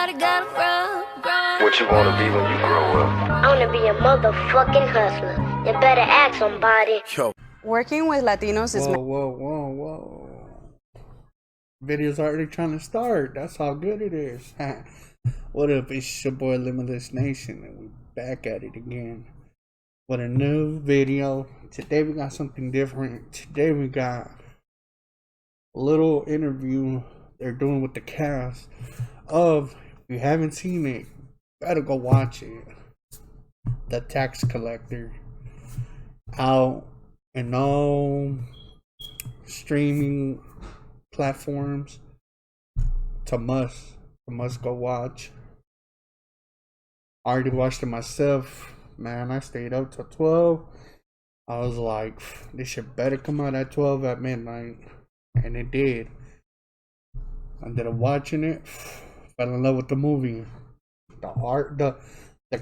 What you wanna be when you grow up? I wanna be a motherfucking hustler. You better ask somebody. Yo. Working with Latinos is... Whoa. Video's already trying to start. That's how good it is. What up? It's your boy Limitless Nation, and we back at it again with a new video. Today we got something different. Today we got a little interview they're doing with the cast of, if you haven't seen it, better go watch it. The Tax Collector, out in all streaming platforms. It's a must go watch. I already watched it myself. Man, I stayed up till 12. I was like, this shit better come out at 12 at midnight. And it did. I ended up watching it. Fell in love with the movie. The art, the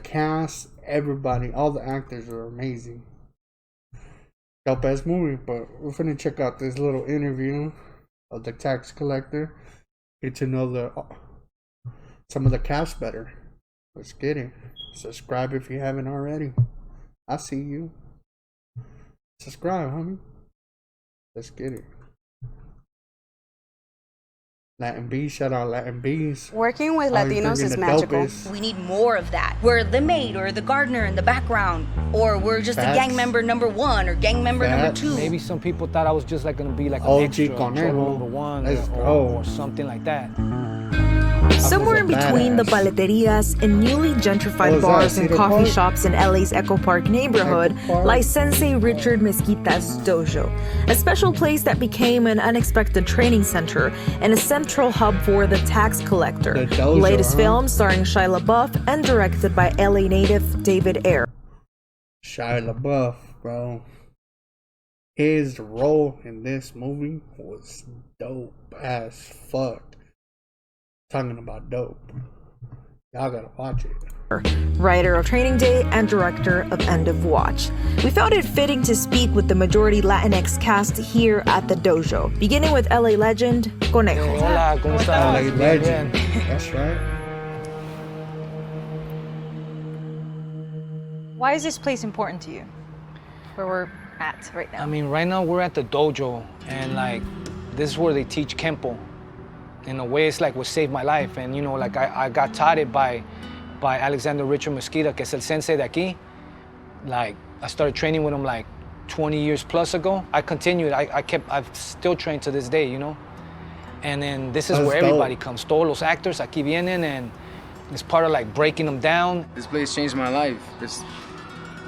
cast, everybody, all the actors are amazing. Dope ass movie, but we're finna check out this little interview of the Tax Collector. Get to know some of the cast better. Let's get it. Subscribe if you haven't already. I see you. Subscribe, homie. Let's get it. Latin Bees, shout out Latin Bees. Working with Latinos is magical. We need more of that. We're the maid or the gardener in the background, or we're just Facts. a gang member number 1 or gang member number 2. Maybe some people thought I was just like gonna be like an OG extra, Conejo. number 1 Let's or, go. or something like that. Somewhere in between the paleterias and newly gentrified bars and coffee shops in LA's Echo Park neighborhood lies Sensei Richard Mezquita's dojo, a special place that became an unexpected training center and a central hub for the Tax Collector. The dojo, Latest film starring Shia LaBeouf and directed by LA native David Ayer. Shia LaBeouf, bro. His role in this movie was dope as fuck. Talking about dope. Y'all gotta watch it. Writer of Training Day and director of End of Watch. We found it fitting to speak with the majority Latinx cast here at the dojo, beginning with LA legend Conejo. Hola, ¿cómo estás? LA legend. That's right. Why is this place important to you, where we're at right now? I mean, right now we're at the dojo, and like, this is where they teach Kempo. In a way, it's like what saved my life. And you know, like I got taught it by Alexander Richard Mezquita, que es el sensei de aquí. Like, I started training with him like 20 years plus ago. I continued, I've still trained to this day, you know? And then this is where everybody comes. Todos los actors aquí vienen, and it's part of like breaking them down. This place changed my life. This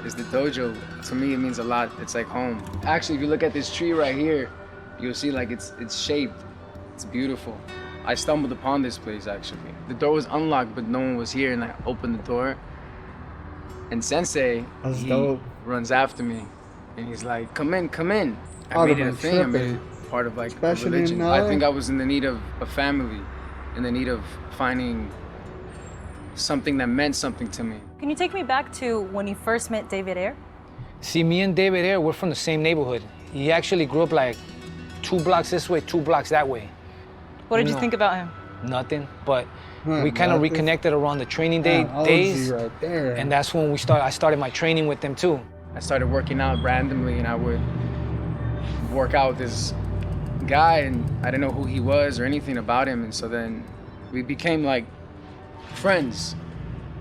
is the dojo. To me, it means a lot. It's like home. Actually, if you look at this tree right here, you'll see like it's shaped. It's beautiful. I stumbled upon this place, actually. The door was unlocked, but no one was here, and I opened the door. And Sensei, he runs after me, and he's like, come in, come in. I made it a thing. I made it part of like a religion. I think I was in the need of a family, in the need of finding something that meant something to me. Can you take me back to when you first met David Ayer? See, me and David Ayer, we're from the same neighborhood. He actually grew up like 2 blocks this way, 2 blocks that way. What did you think about him? Nothing, but we kind of reconnected around the training days, right there. and that's when I started my training with them too. I started working out randomly, and I would work out with this guy, and I didn't know who he was or anything about him, and so then we became like friends.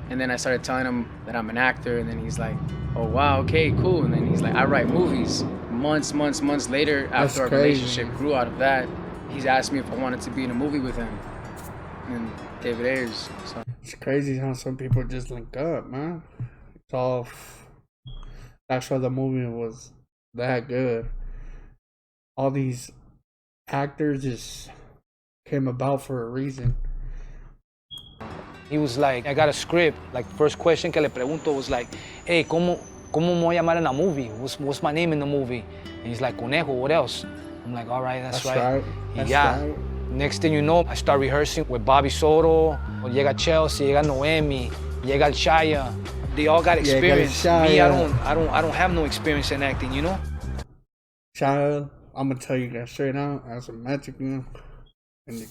And then I started telling him that I'm an actor, and then he's like, oh wow, okay, cool. And then he's like, I write movies. Months later, after our relationship grew out of that, he's asked me if I wanted to be in a movie with him, and David Ayers. So. It's crazy how some people just link up, man. It's all. That's why the movie was that good. All these actors just came about for a reason. He was like, I got a script. Like, first question que le pregunto was like, hey, ¿cómo me voy a llamar in a movie? What's my name in the movie? And he's like, Conejo, what else? I'm like, all right, that's right. Right. Next thing you know, I start rehearsing with Bobby Soto, llega Chelsea, llega Noemi, llega el Shia. They all got experience. Me, I don't have no experience in acting, you know? Shia, I'm gonna tell you guys straight out, as a Mexican, and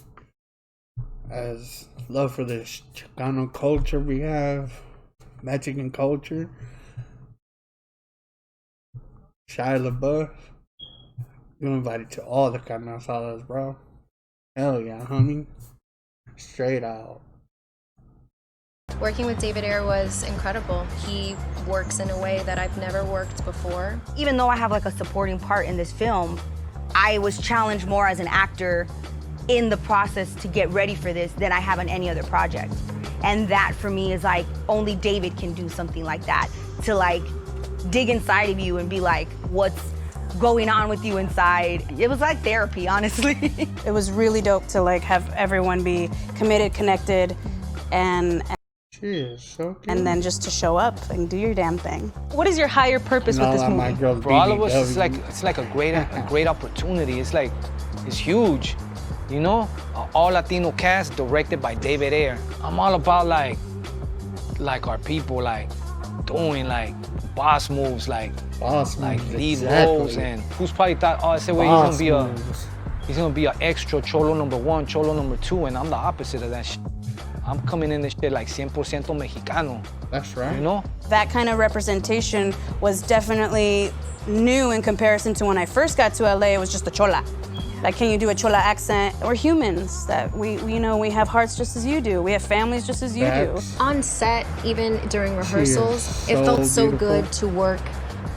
as love for this Chicano culture we have, Mexican culture. Shia LaBeouf, you're invited to all the carne asadas, bro. Hell yeah, homie. Straight out. Working with David Ayer was incredible. He works in a way that I've never worked before. Even though I have like a supporting part in this film, I was challenged more as an actor in the process to get ready for this than I have on any other project. And that for me is like, only David can do something like that, to like dig inside of you and be like, what's going on with you inside? It was like therapy, honestly. It was really dope to like have everyone be committed, connected, and and then just to show up and do your damn thing. What is your higher purpose with this movie? For all of us, it's like a great opportunity. It's like, it's huge, you know? All Latino cast directed by David Ayer. I'm all about like our people like doing like boss moves, like lead roles, and who's probably thought, oh, I said, well, he's gonna be an extra cholo number 1, cholo number 2, and I'm the opposite of that shit. I'm coming in this shit like 100% Mexicano. That's right. You know? That kind of representation was definitely new in comparison to when I first got to LA. It was just a chola. Like, can you do a chola accent? We're humans, that we have hearts just as you do. We have families just as you do. On set, even during rehearsals, it felt so good to work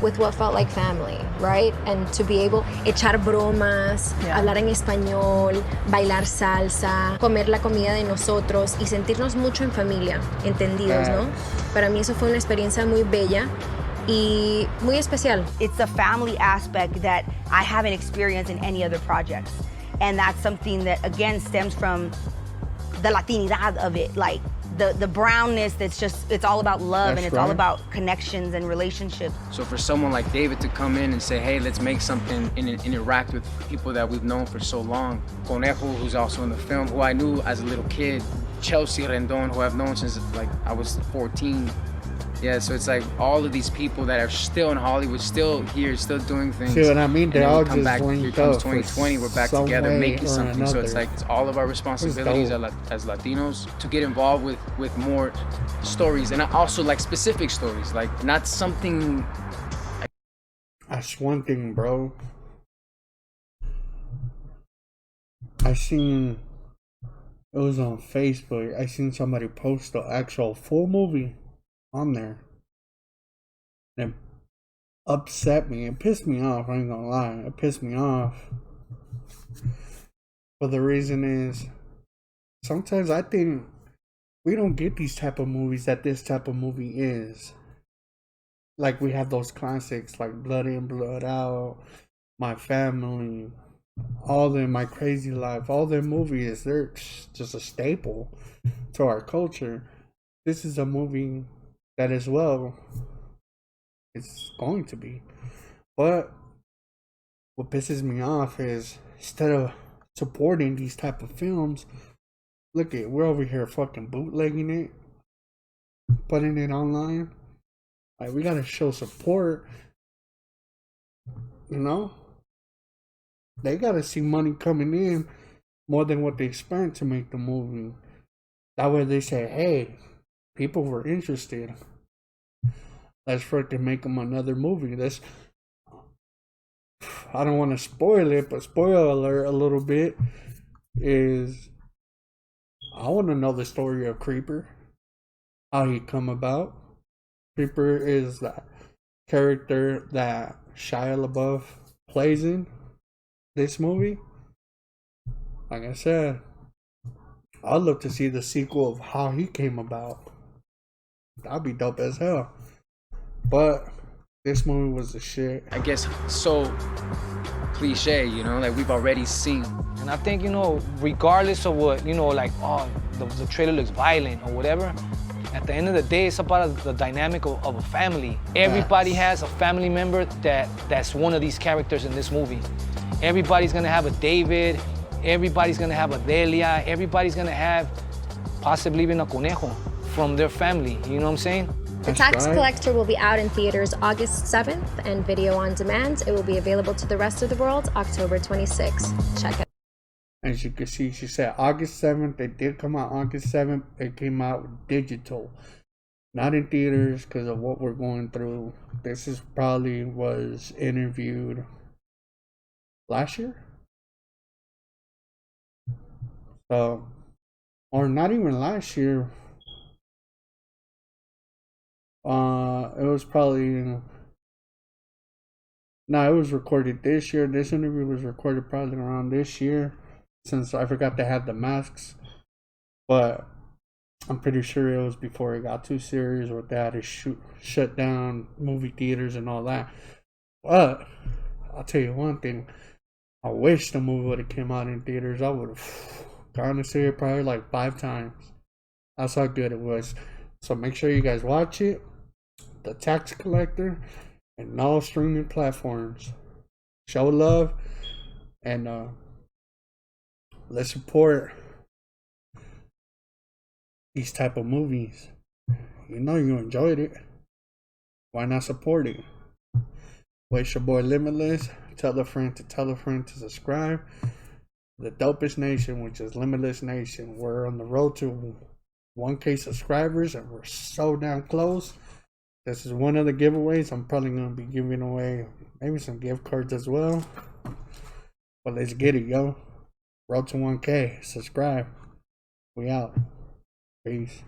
with what felt like family, right? And to be able echar bromas, hablar en español, bailar salsa, comer la comida de nosotros y sentirnos mucho en familia, entendidos, ¿no? Para mí eso fue una experiencia muy bella y muy especial. It's a family aspect that I haven't experienced in any other projects. And that's something that, again, stems from the Latinidad of it, like the brownness that's just, it's all about love, and it's all about connections and relationships. So for someone like David to come in and say, hey, let's make something and interact with people that we've known for so long. Conejo, who's also in the film, who I knew as a little kid. Chelsea Rendon, who I've known since like I was 14. Yeah, so it's like all of these people that are still in Hollywood, still here, still doing things. See what I mean? They all just back, linked here comes up 2020, we're back together making something. So it's like, it's all of our responsibilities as Latinos to get involved with more stories, and also like specific stories, like not something. That's one thing, bro. I seen, it was on Facebook, I seen somebody post the actual full movie on there. And it upset me. It pissed me off, I ain't gonna lie. It pissed me off. But the reason is, sometimes I think we don't get these type of movies that this type of movie is. Like, we have those classics like Blood In, Blood Out, My Family, all them, My Crazy Life, all their movies, they're just a staple to our culture. This is a movie that as well, it's going to be. But what pisses me off is, instead of supporting these type of films, look at, we're over here fucking bootlegging it, putting it online. Like, we gotta show support, you know? They gotta see money coming in more than what they spent to make the movie. That way they say, hey, people were interested. Let's freaking make them another movie. I don't want to spoil it, but spoiler alert a little bit is, I want to know the story of Creeper. How he come about. Creeper is that character that Shia LaBeouf plays in this movie. Like I said, I'd love to see the sequel of how he came about. That'd be dope as hell. But this movie was the shit. I guess so cliche, you know, like we've already seen. And I think, you know, regardless of what, you know, like, oh, the trailer looks violent or whatever, at the end of the day, it's about the dynamic of a family. Everybody has a family member that's one of these characters in this movie. Everybody's gonna have a David, everybody's gonna have a Delia, everybody's gonna have possibly even a Conejo from their family, you know what I'm saying? The Tax Collector will be out in theaters August 7th and video on demand. It will be available to the rest of the world October 26th. Check it out. As you can see, she said August 7th. It did come out August 7th. It came out digital, not in theaters because of what we're going through. This is probably was interviewed last year. So, or not even last year. It was probably no, it was recorded this year. This interview was recorded probably around this year, since I forgot to have the masks. But I'm pretty sure it was before it got too serious, or they had to shut down movie theaters and all that. But I'll tell you one thing: I wish the movie would have came out in theaters. I would have gone to see it probably like 5 times. That's how good it was. So make sure you guys watch it. The Tax Collector, and all streaming platforms. Show love, and let's support these type of movies. You know you enjoyed it. Why not support it? Well, it's your boy Limitless. Tell a friend to subscribe. The dopest nation, which is Limitless Nation. We're on the road to 1K subscribers, and we're so damn close. This is one of the giveaways. I'm probably going to be giving away maybe some gift cards as well. But let's get it, yo. Road to 1K. Subscribe. We out. Peace.